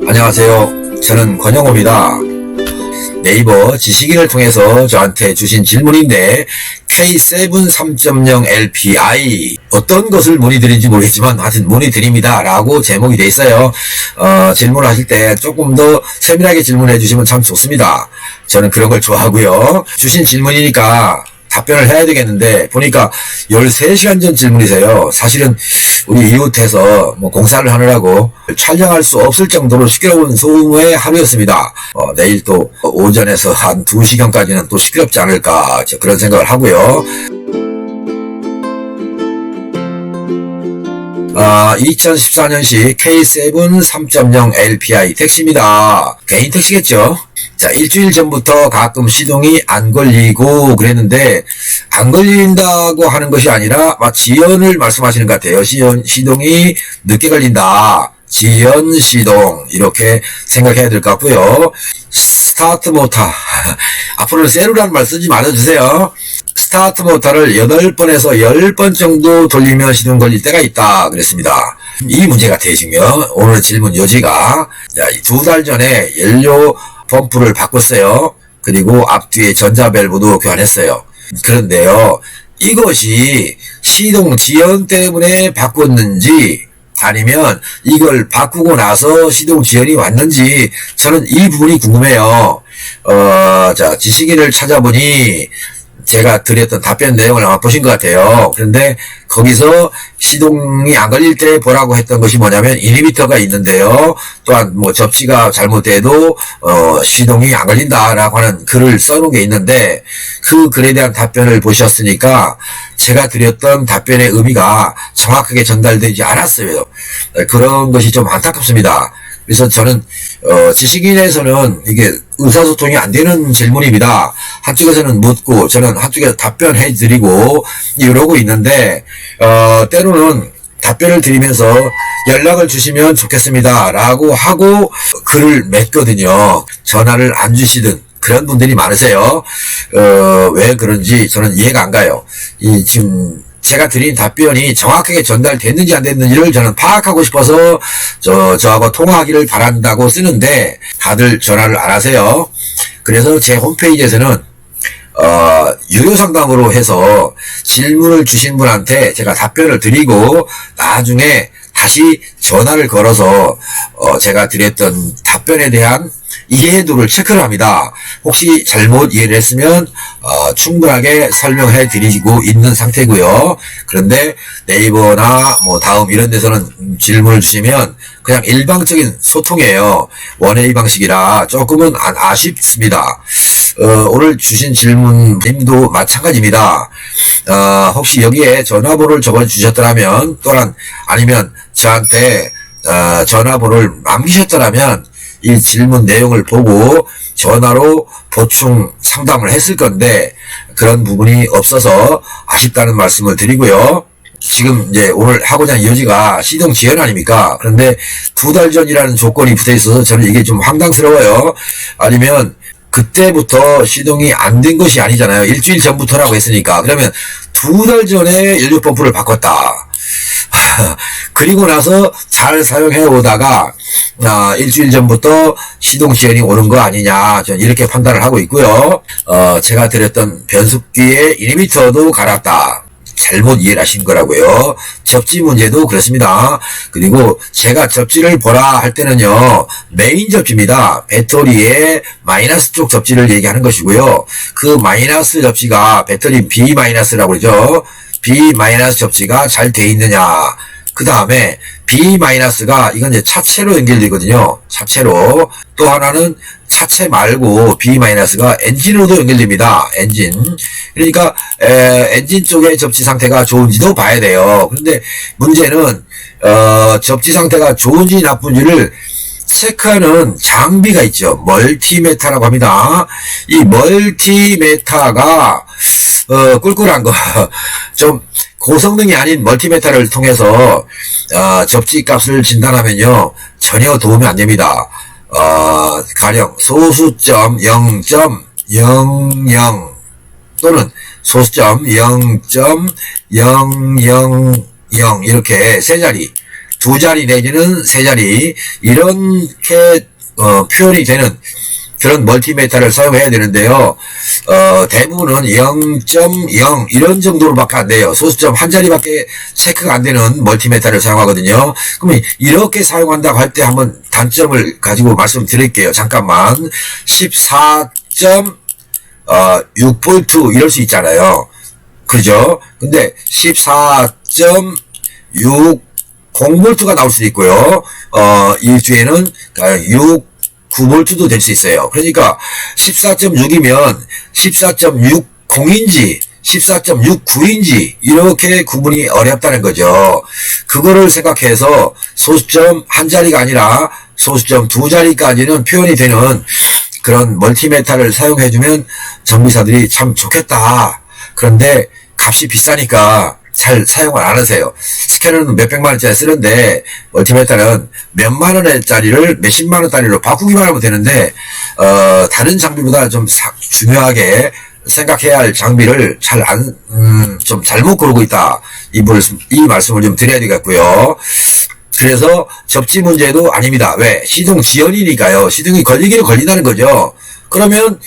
안녕하세요. 저는 권영호입니다. 네이버 지식인을 통해서 저한테 주신 질문인데 K7 3.0 LPI 어떤 것을 문의드린지 모르겠지만 하여튼 문의드립니다 라고 제목이 돼 있어요. 질문을 하실 때 조금 더 세밀하게 질문해 주시면 참 좋습니다. 저는 그런 걸 좋아하고요. 주신 질문이니까 답변을 해야 되겠는데 보니까 13시간 전 질문이세요. 사실은 우리 이웃에서 공사를 하느라고 촬영할 수 없을 정도로 시끄러운 소음의 하루였습니다. 내일 또 오전에서 한 2시간까지는 또 시끄럽지 않을까 그런 생각을 하고요. 2014년식 K7 3.0 LPI 택시입니다. 개인 택시겠죠? 자, 일주일 전부터 가끔 시동이 안 걸리고 그랬는데 안 걸린다고 하는 것이 아니라 지연을 말씀하시는 것 같아요. 시동이 늦게 걸린다. 지연 시동 이렇게 생각해야 될 것 같고요. 스타트 모터 앞으로는 세루라는 말 쓰지 말아주세요. 스타트 모터를 8번에서 10번 정도 돌리면 시동 걸릴 때가 있다 그랬습니다. 이 문제 같아요. 지금 오늘 질문 요지가 2달 전에 연료 펌프를 바꿨어요. 그리고 앞뒤에 전자밸브도 교환했어요. 그런데요, 이것이 시동 지연 때문에 바꿨는지 아니면 이걸 바꾸고 나서 시동 지연이 왔는지 저는 이 부분이 궁금해요. 자, 지식인을 찾아보니 제가 드렸던 답변 내용을 아마 보신 것 같아요. 그런데 거기서 시동이 안 걸릴 때 보라고 했던 것이 뭐냐면 이니비터가 있는데요. 또한 접지가 잘못돼도 시동이 안 걸린다라고 하는 글을 써놓은 게 있는데 그 글에 대한 답변을 보셨으니까 제가 드렸던 답변의 의미가 정확하게 전달되지 않았어요. 그런 것이 좀 안타깝습니다. 그래서 저는 지식인에서는 이게 의사소통이 안 되는 질문입니다. 한쪽에서는 묻고 저는 한쪽에서 답변해 드리고 이러고 있는데 때로는 답변을 드리면서 연락을 주시면 좋겠습니다 라고 하고 글을 맺거든요. 전화를 안 주시든 그런 분들이 많으세요. 왜 그런지 저는 이해가 안 가요. 지금 제가 드린 답변이 정확하게 전달됐는지 안 됐는지를 저는 파악하고 싶어서 저하고 통화하기를 바란다고 쓰는데 다들 전화를 안 하세요. 그래서 제 홈페이지에서는 유료 상담으로 해서 질문을 주신 분한테 제가 답변을 드리고 나중에 다시 전화를 걸어서 제가 드렸던 답변에 대한 이해도를 체크를 합니다. 혹시 잘못 이해를 했으면 충분하게 설명해 드리고 있는 상태고요. 그런데 네이버나 다음 이런 데서는 질문을 주시면 그냥 일방적인 소통이에요. 원웨이 방식이라 조금은 아쉽습니다. 오늘 주신 질문님도 마찬가지입니다. 혹시 여기에 전화번호를 적어 주셨더라면 또한 아니면 저한테 전화번호를 남기셨더라면 이 질문 내용을 보고 전화로 보충 상담을 했을 건데 그런 부분이 없어서 아쉽다는 말씀을 드리고요. 지금 이제 오늘 하고자 하는 여지가 시동 지연 아닙니까? 그런데 2달 전이라는 조건이 붙어 있어서 저는 이게 좀 황당스러워요. 아니면 그때부터 시동이 안 된 것이 아니잖아요. 일주일 전부터라고 했으니까. 그러면 2달 전에 연료 펌프를 바꿨다. 그리고 나서 잘 사용해 오다가 일주일 전부터 시동 지연이 오는 거 아니냐 저는 이렇게 판단을 하고 있고요. 제가 드렸던 변속기의 이니비터도 갈았다. 잘못 이해를 하신 거라고요. 접지 문제도 그렇습니다. 그리고 제가 접지를 보라 할 때는요. 메인 접지입니다. 배터리의 마이너스 쪽 접지를 얘기하는 것이고요. 그 마이너스 접지가 배터리 B-라고 그러죠. B- 접지가 잘 돼 있느냐. 그 다음에 B-가 이건 이제 차체로 연결되거든요. 차체로. 또 하나는 차체 말고 B-가 엔진으로도 연결됩니다. 엔진. 그러니까 엔진 쪽의 접지 상태가 좋은지도 봐야 돼요. 그런데 문제는 접지 상태가 좋은지 나쁜지를 체크하는 장비가 있죠. 멀티메타라고 합니다. 이 멀티메타가 꿀꿀한 거 좀 고성능이 아닌 멀티메타를 통해서 접지 값을 진단하면요 전혀 도움이 안 됩니다. 가령 소수점 0.00 또는 소수점 0.000 이렇게 세 자리 두 자리 내지는 세 자리 이렇게 표현이 되는 그런 멀티메타를 사용해야 되는데요. 대부분은 0.0 이런 정도로밖에 안 돼요. 소수점 한 자리밖에 체크가 안 되는 멀티메타를 사용하거든요. 그러면 이렇게 사용한다고 할 때 한번 단점을 가지고 말씀드릴게요. 잠깐만. 14.6V 이럴 수 있잖아요. 그죠? 근데 14.60V가 나올 수도 있고요. 이 뒤에는 9V도 될 수 있어요. 그러니까 14.6이면 14.60인지 14.69인지 이렇게 구분이 어렵다는 거죠. 그거를 생각해서 소수점 한 자리가 아니라 소수점 두 자리까지는 표현이 되는 그런 멀티메타를 사용해주면 정비사들이 참 좋겠다. 그런데 값이 비싸니까 잘 사용을 안 하세요. 스캐너는 몇백만 원짜리 쓰는데 멀티메타는 몇만 원짜리를 몇십만 원짜리로 바꾸기만 하면 되는데 다른 장비보다 좀 중요하게 생각해야 할 장비를 좀 잘못 고르고 있다. 이 말씀을 좀 드려야 되겠고요. 그래서 접지 문제도 아닙니다. 왜? 시동 지연이니까요. 시동이 걸리기는 걸린다는 거죠. 그러면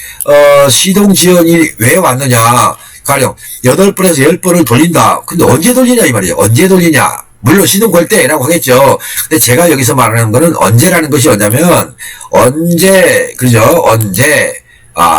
시동 지연이 왜 왔느냐? 가령 8번에서 10번을 돌린다. 근데 언제 돌리냐 이 말이에요. 언제 돌리냐. 물론 시동 걸 때라고 하겠죠. 근데 제가 여기서 말하는 거는 언제라는 것이 뭐냐면 언제 그죠? 언제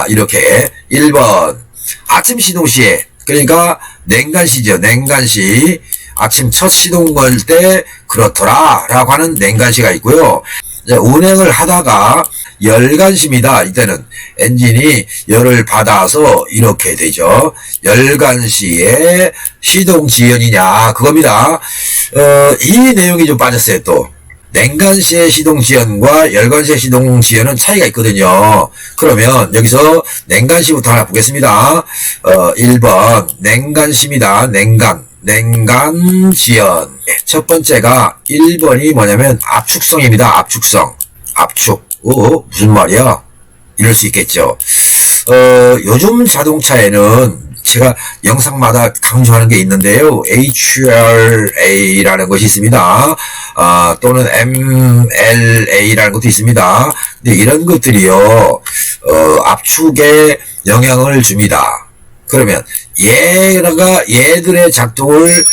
이렇게 1번 아침 시동 시에 그러니까 냉간시죠. 냉간시 아침 첫 시동 걸 때 그렇더라 라고 하는 냉간시가 있고요. 운행을 하다가 열간시입니다. 이때는 엔진이 열을 받아서 이렇게 되죠. 열간시에 시동 지연이냐 그겁니다. 이 내용이 좀 빠졌어요. 또 냉간시의 시동 지연과 열간시의 시동 지연은 차이가 있거든요. 그러면 여기서 냉간시부터 하나 보겠습니다. 1번 냉간시입니다. 냉간 지연. 첫 번째가 1번이 뭐냐면 압축성입니다. 압축성. 압축. 무슨 말이야? 이럴 수 있겠죠. 요즘 자동차에는 제가 영상마다 강조하는 게 있는데요. HRA라는 것이 있습니다. 또는 MLA라는 것도 있습니다. 근데 이런 것들이요, 압축에 영향을 줍니다. 그러면 얘들의 작동을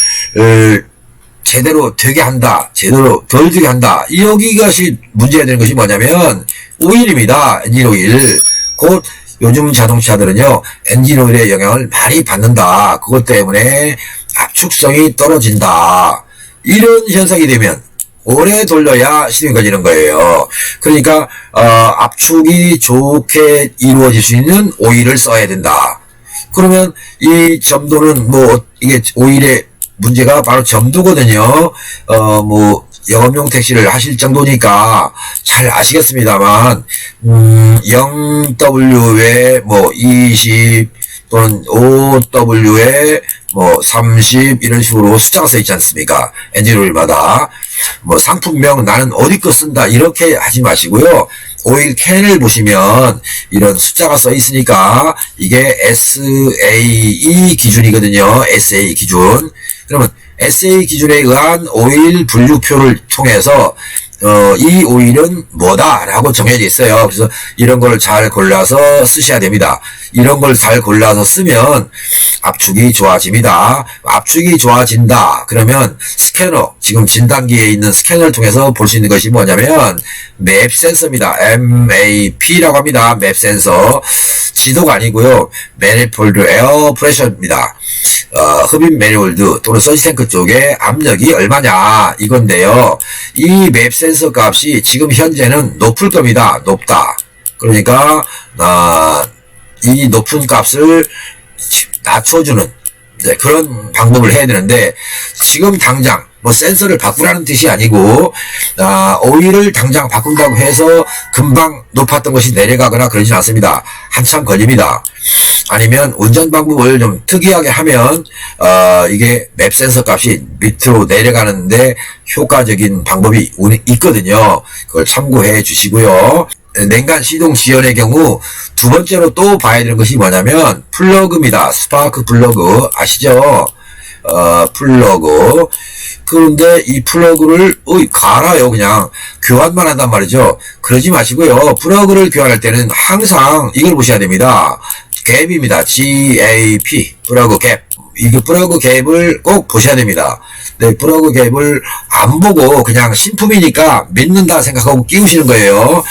제대로 되게 한다, 제대로 덜 되게 한다. 여기가 문제가 되는 것이 뭐냐면 오일입니다. 엔진 오일. 곧 요즘 자동차들은요 엔진 오일의 영향을 많이 받는다. 그것 때문에 압축성이 떨어진다. 이런 현상이 되면 오래 돌려야 시동이 걸리는 거예요. 그러니까 압축이 좋게 이루어질 수 있는 오일을 써야 된다. 그러면 이 점도는 이게 오일의 문제가 바로 점도거든요. 영업용 택시를 하실 정도니까 잘 아시겠습니다만 0W에 20 또는 5W에 30 이런 식으로 숫자가 써 있지 않습니까? 엔진 오일마다 상품명 나는 어디 거 쓴다 이렇게 하지 마시고요. 오일 캔을 보시면 이런 숫자가 써 있으니까 이게 SAE 기준이거든요. SAE 기준. 그러면 SAE 기준에 의한 오일 분류표를 통해서 이 오일은 뭐다라고 정해져 있어요. 그래서 이런 걸 잘 골라서 쓰셔야 됩니다. 이런 걸 잘 골라서 쓰면 압축이 좋아집니다. 압축이 좋아진다. 그러면 스캐너, 지금 진단기에 있는 스캐너를 통해서 볼 수 있는 것이 뭐냐면 맵 센서입니다. MAP라고 합니다. 맵 센서. 지도가 아니고요. 매니폴드 에어 프레셔입니다. 흡입 매니폴드 또는 서지탱크 쪽에 압력이 얼마냐 이건데요. 이 맵 센서 값이 지금 현재는 높을 겁니다. 높다. 그러니까 이 높은 값을 낮춰주는 그런 방법을 해야 되는데 지금 당장 센서를 바꾸라는 뜻이 아니고 오일을 당장 바꾼다고 해서 금방 높았던 것이 내려가거나 그러진 않습니다. 한참 걸립니다. 아니면 운전 방법을 좀 특이하게 하면 이게 맵 센서 값이 밑으로 내려가는데 효과적인 방법이 있거든요. 그걸 참고해 주시고요. 냉간 시동 지연의 경우 두 번째로 또 봐야 되는 것이 뭐냐면 플러그입니다. 스파크 플러그 아시죠? 플러그. 그런데 이 플러그를 갈아요. 그냥 교환만 한단 말이죠. 그러지 마시고요. 플러그를 교환할 때는 항상 이걸 보셔야 됩니다. 갭입니다. GAP 플러그 갭. 이게 플러그 갭을 꼭 보셔야 됩니다. 네, 플러그 갭을 안 보고 그냥 신품이니까 믿는다 생각하고 끼우시는 거예요.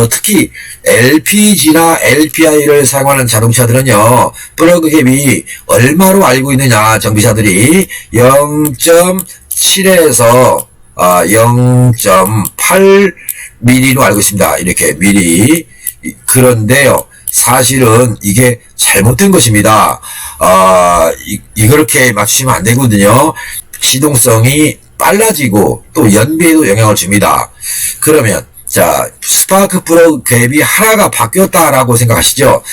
특히 LPG나 LPI를 사용하는 자동차들은요, 플러그 갭이 얼마로 알고 있느냐, 정비사들이 0.7에서 0.8mm로 알고 있습니다. 이렇게 미리. 그런데요, 사실은 이게 잘못된 것입니다. 이렇게 맞추시면 안 되거든요. 시동성이 빨라지고 또 연비에도 영향을 줍니다. 그러면 자, 스파크 플러그 갭이 하나가 바뀌었다라고 생각하시죠?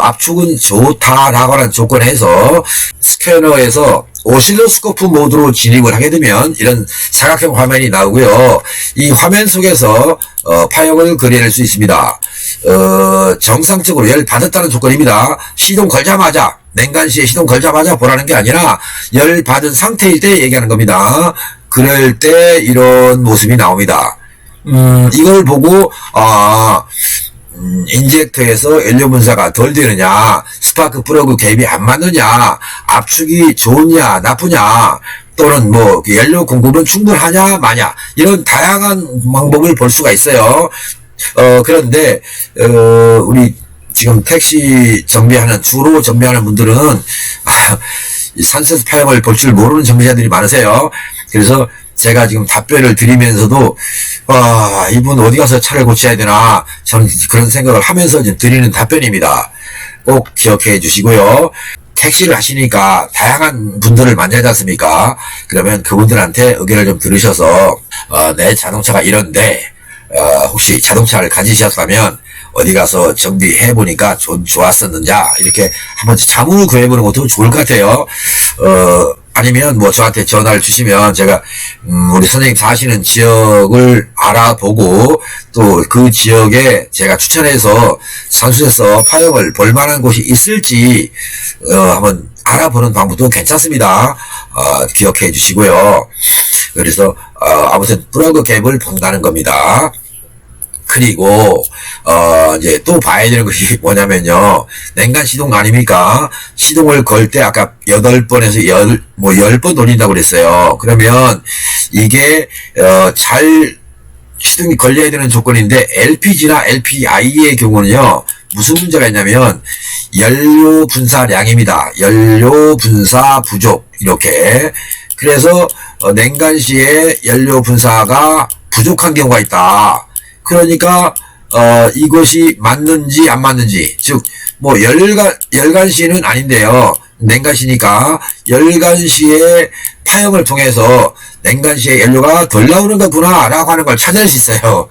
압축은 좋다라고 하는 조건에서 스캐너에서 오실로스코프 모드로 진입을 하게 되면 이런 사각형 화면이 나오고요. 이 화면 속에서 파형을 그려낼 수 있습니다. 정상적으로 열 받았다는 조건입니다. 시동 걸자마자, 냉간시에 시동 걸자마자 보라는 게 아니라 열 받은 상태일 때 얘기하는 겁니다. 그럴 때 이런 모습이 나옵니다. 이걸 보고 인젝터에서 연료 분사가 덜 되느냐, 스파크 플러그 갭이 안 맞느냐, 압축이 좋으냐 나쁘냐, 또는 뭐 연료 공급은 충분하냐 마냐, 이런 다양한 방법을 볼 수가 있어요. 그런데 우리 지금 택시 정비하는, 주로 정비하는 분들은 산세스 파형을 볼 줄 모르는 정비자들이 많으세요. 그래서 제가 지금 답변을 드리면서도 이분 어디 가서 차를 고쳐야 되나, 저는 그런 생각을 하면서 지금 드리는 답변입니다. 꼭 기억해 주시고요. 택시를 하시니까 다양한 분들을 만나지 않습니까? 그러면 그분들한테 의견을 좀 들으셔서 내 자동차가 이런데 혹시 자동차를 가지셨다면 어디 가서 정비해 보니까 좀 좋았었느냐, 이렇게 한번 자문을 구해보는 것도 좋을 것 같아요. 아니면 뭐 저한테 전화를 주시면 제가 우리 선생님 사시는 지역을 알아보고 또 그 지역에 제가 추천해서 산수에서 파형을 볼 만한 곳이 있을지 한번 알아보는 방법도 괜찮습니다. 기억해 주시고요. 그래서 아무튼 플러그 갭을 본다는 겁니다. 그리고 이제 또 봐야 되는 것이 뭐냐면요, 냉간 시동 아닙니까? 시동을 걸 때 아까 8번에서 10번 돌린다고 그랬어요. 그러면 이게 잘 시동이 걸려야 되는 조건인데, LPG나 LPI의 경우는요 무슨 문제가 있냐면 연료 분사량입니다. 연료 분사 부족, 이렇게. 그래서 냉간 시에 연료 분사가 부족한 경우가 있다. 그러니까 이것이 맞는지 안 맞는지, 즉 뭐 열간시는 아닌데요, 냉간시니까 열간시의 파형을 통해서 냉간시의 연료가 덜 나오는 거구나 라고 하는 걸 찾아낼 수 있어요.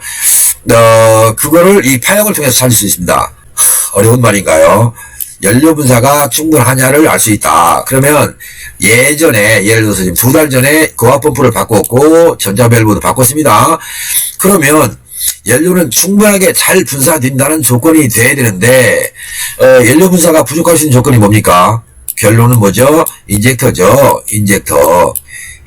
그거를 이 파형을 통해서 찾을 수 있습니다. 어려운 말인가요? 연료 분사가 충분하냐를 알 수 있다. 그러면 예전에, 예를 들어서 지금 2달 전에 고압 펌프를 바꿨고 전자밸브도 바꿨습니다. 그러면 연료는 충분하게 잘 분사된다는 조건이 돼야 되는데 연료 분사가 부족할 수 있는 조건이 뭡니까? 결론은 뭐죠? 인젝터죠.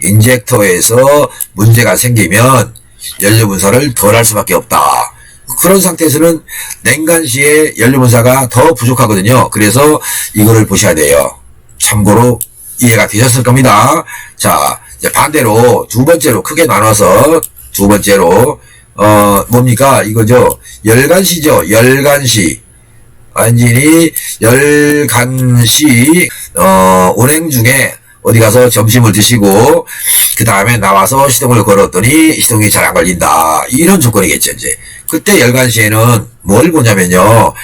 인젝터에서 문제가 생기면 연료 분사를 덜 할 수밖에 없다. 그런 상태에서는 냉간시에 연료 분사가 더 부족하거든요. 그래서 이거를 보셔야 돼요. 참고로 이해가 되셨을 겁니다. 자, 이제 반대로 두 번째로 크게 나눠서 두 번째로 뭡니까? 이거죠. 열간시죠. 열간시. 엔진이 열간시, 운행 중에 어디 가서 점심을 드시고, 그 다음에 나와서 시동을 걸었더니 시동이 잘 안 걸린다. 이런 조건이겠죠, 이제. 그때 열간시에는 뭘 보냐면요.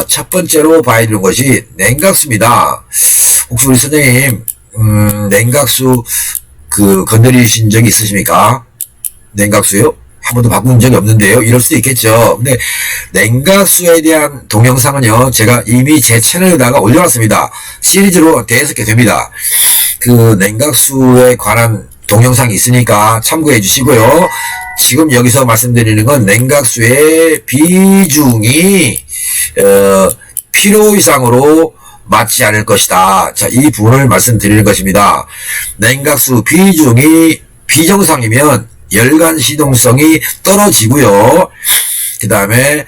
첫 번째로 봐야 되는 것이 냉각수입니다. 혹시 우리 선생님, 냉각수, 건드리신 적이 있으십니까? 냉각수요? 한 번도 바꾼 적이 없는데요. 이럴 수도 있겠죠. 근데 냉각수에 대한 동영상은요, 제가 이미 제 채널에다가 올려놨습니다. 시리즈로 대여섯 개 됩니다. 그 냉각수에 관한 동영상이 있으니까 참고해 주시고요. 지금 여기서 말씀드리는 건 냉각수의 비중이 필요 이상으로 맞지 않을 것이다. 자, 이 부분을 말씀드리는 것입니다. 냉각수 비중이 비정상이면 열간 시동성이 떨어지고요. 그 다음에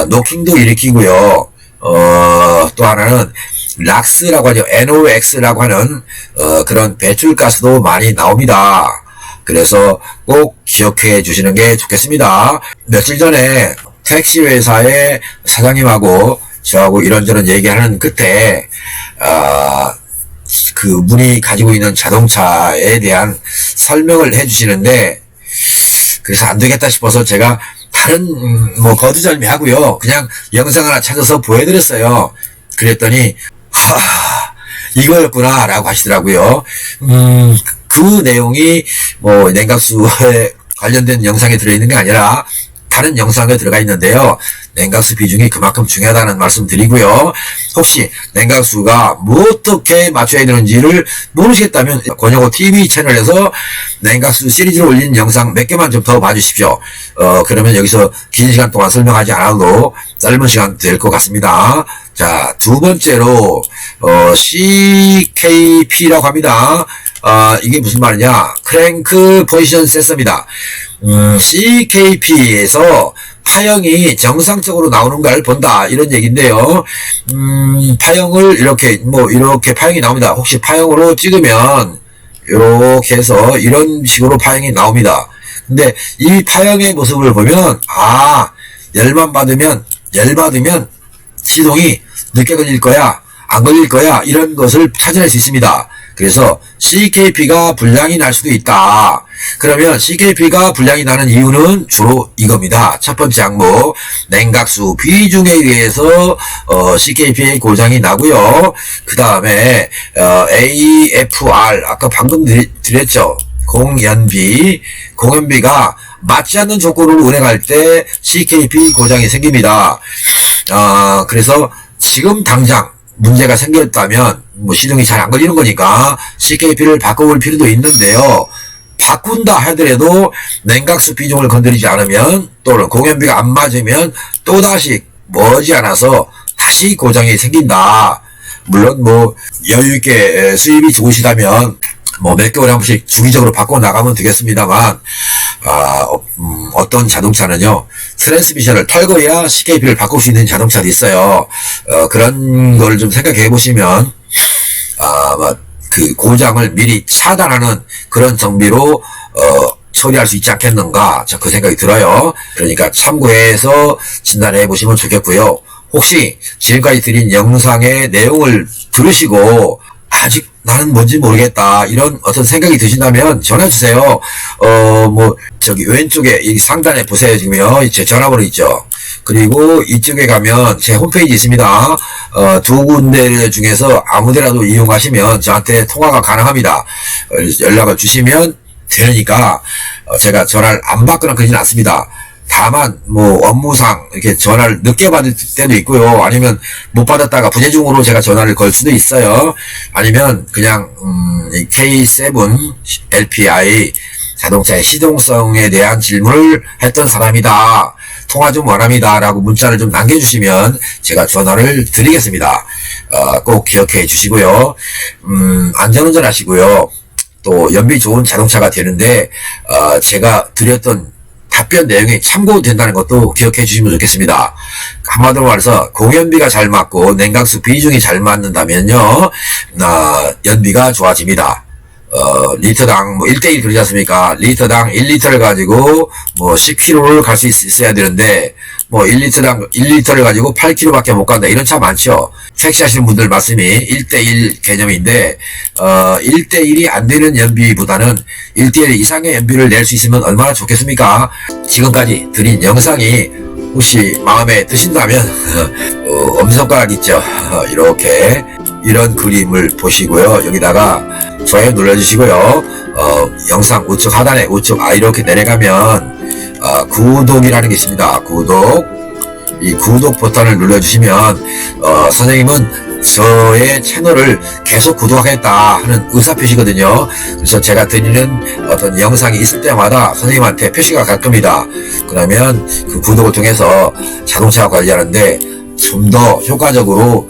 노킹도 일으키고요. 또 하나는 락스라고 하죠. NOx라고 하는 그런 배출가스도 많이 나옵니다. 그래서 꼭 기억해 주시는 게 좋겠습니다. 며칠 전에 택시 회사의 사장님하고 저하고 이런저런 얘기하는 끝에 그 분이 가지고 있는 자동차에 대한 설명을 해 주시는데, 그래서 안 되겠다 싶어서 제가 다른 뭐 거두절미 하고요, 그냥 영상 하나 찾아서 보여드렸어요. 그랬더니 이거였구나 라고 하시더라고요. 그 내용이 뭐 냉각수에 관련된 영상에 들어있는 게 아니라 다른 영상에 들어가 있는데요. 냉각수 비중이 그만큼 중요하다는 말씀 드리고요. 혹시 냉각수가 뭐 어떻게 맞춰야 되는지를 모르시겠다면 권영호 TV 채널에서 냉각수 시리즈로 올린 영상 몇 개만 좀 더 봐주십시오. 그러면 여기서 긴 시간 동안 설명하지 않아도 짧은 시간 될 것 같습니다. 자, 두 번째로 CKP라고 합니다. 이게 무슨 말이냐? 크랭크 포지션 센서입니다. CKP에서 파형이 정상적으로 나오는 걸 본다, 이런 얘기인데요. 파형을 이렇게 파형이 나옵니다. 혹시 파형으로 찍으면 이렇게 해서 이런 식으로 파형이 나옵니다. 근데 이 파형의 모습을 보면 열 받으면 시동이 늦게 걸릴 거야, 안 걸릴 거야, 이런 것을 찾아낼 수 있습니다. 그래서 CKP가 불량이 날 수도 있다. 그러면 CKP가 불량이 나는 이유는 주로 이겁니다. 첫 번째 항목, 냉각수 비중에 의해서 CKP의 고장이 나고요. 그 다음에 AFR, 아까 방금 드렸죠. 공연비가 맞지 않는 조건으로 운행할 때 CKP 고장이 생깁니다. 그래서 지금 당장 문제가 생겼다면 시동이 잘 안 걸리는 거니까 CKP를 바꿔볼 필요도 있는데요. 바꾼다 하더라도 냉각수 비중을 건드리지 않으면, 또는 공연비가 안 맞으면 또다시 머지않아서 다시 고장이 생긴다. 물론 여유있게 수입이 좋으시다면 몇 개월에 한 번씩 주기적으로 바꿔 나가면 되겠습니다만, 어떤 자동차는요, 트랜스미션을 털고야 CKP를 바꿀 수 있는 자동차도 있어요. 그런 걸 좀 생각해 보시면, 그 고장을 미리 차단하는 그런 정비로, 처리할 수 있지 않겠는가, 그 생각이 들어요. 그러니까 참고해서 진단해 보시면 좋겠고요. 혹시 지금까지 드린 영상의 내용을 들으시고, 아직 나는 뭔지 모르겠다, 이런 어떤 생각이 드신다면 전화주세요. 저기 왼쪽에 이 상단에 보세요. 지금요, 제 전화번호 있죠. 그리고 이쪽에 가면 제 홈페이지 있습니다. 두 군데 중에서 아무데라도 이용하시면 저한테 통화가 가능합니다. 연락을 주시면 되니까 제가 전화를 안 받거나 그러진 않습니다. 다만 업무상 이렇게 전화를 늦게 받을 때도 있고요. 아니면 못 받았다가 부재중으로 제가 전화를 걸 수도 있어요. 아니면 그냥 K7 LPI 자동차의 시동성에 대한 질문을 했던 사람이다, 통화 좀 원합니다 라고 문자를 좀 남겨주시면 제가 전화를 드리겠습니다. 꼭 기억해 주시고요. 안전운전 하시고요. 또 연비 좋은 자동차가 되는데 제가 드렸던 답변 내용이 참고된다는 것도 기억해 주시면 좋겠습니다. 한마디로 말해서 공연비가 잘 맞고 냉각수 비중이 잘 맞는다면요, 연비가 좋아집니다. 리터당 1대1 그러지 않습니까? 리터당 1리터를 가지고 10km를 갈 수 있어야 되는데 1리터를 가지고 8km 밖에 못 간다, 이런 차 많죠. 택시 하시는 분들 말씀이 1대1 개념인데 1대1이 안 되는 연비보다는 1대1 이상의 연비를 낼 수 있으면 얼마나 좋겠습니까? 지금까지 드린 영상이 혹시 마음에 드신다면 엄지손가락 있죠? 이렇게 이런 그림을 보시고요. 여기다가 좋아요 눌러주시고요. 영상 우측 하단에 이렇게 내려가면 구독이라는 게 있습니다. 이 구독 버튼을 눌러주시면 선생님은 저의 채널을 계속 구독하겠다 하는 의사표시거든요. 그래서 제가 드리는 어떤 영상이 있을 때마다 선생님한테 표시가 갈 겁니다. 그러면 그 구독을 통해서 자동차 관리하는데 좀 더 효과적으로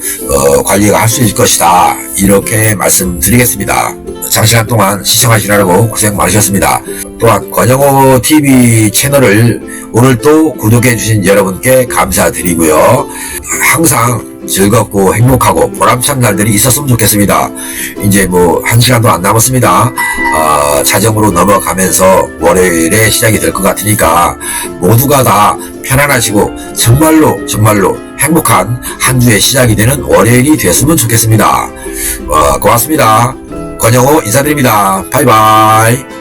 관리가 할 수 있을 것이다. 이렇게 말씀드리겠습니다. 장시간 동안 시청하시느라고 고생 많으셨습니다. 또한 권영호 TV 채널을 오늘 또 구독해 주신 여러분께 감사드리고요. 항상 즐겁고 행복하고 보람찬 날들이 있었으면 좋겠습니다. 이제 뭐 1시간도 안 남았습니다. 자정으로 넘어가면서 월요일에 시작이 될 것 같으니까 모두가 다 편안하시고 정말로 행복한 한 주의 시작이 되는 월요일이 됐으면 좋겠습니다. 고맙습니다. 권영호 인사드립니다. 바이바이.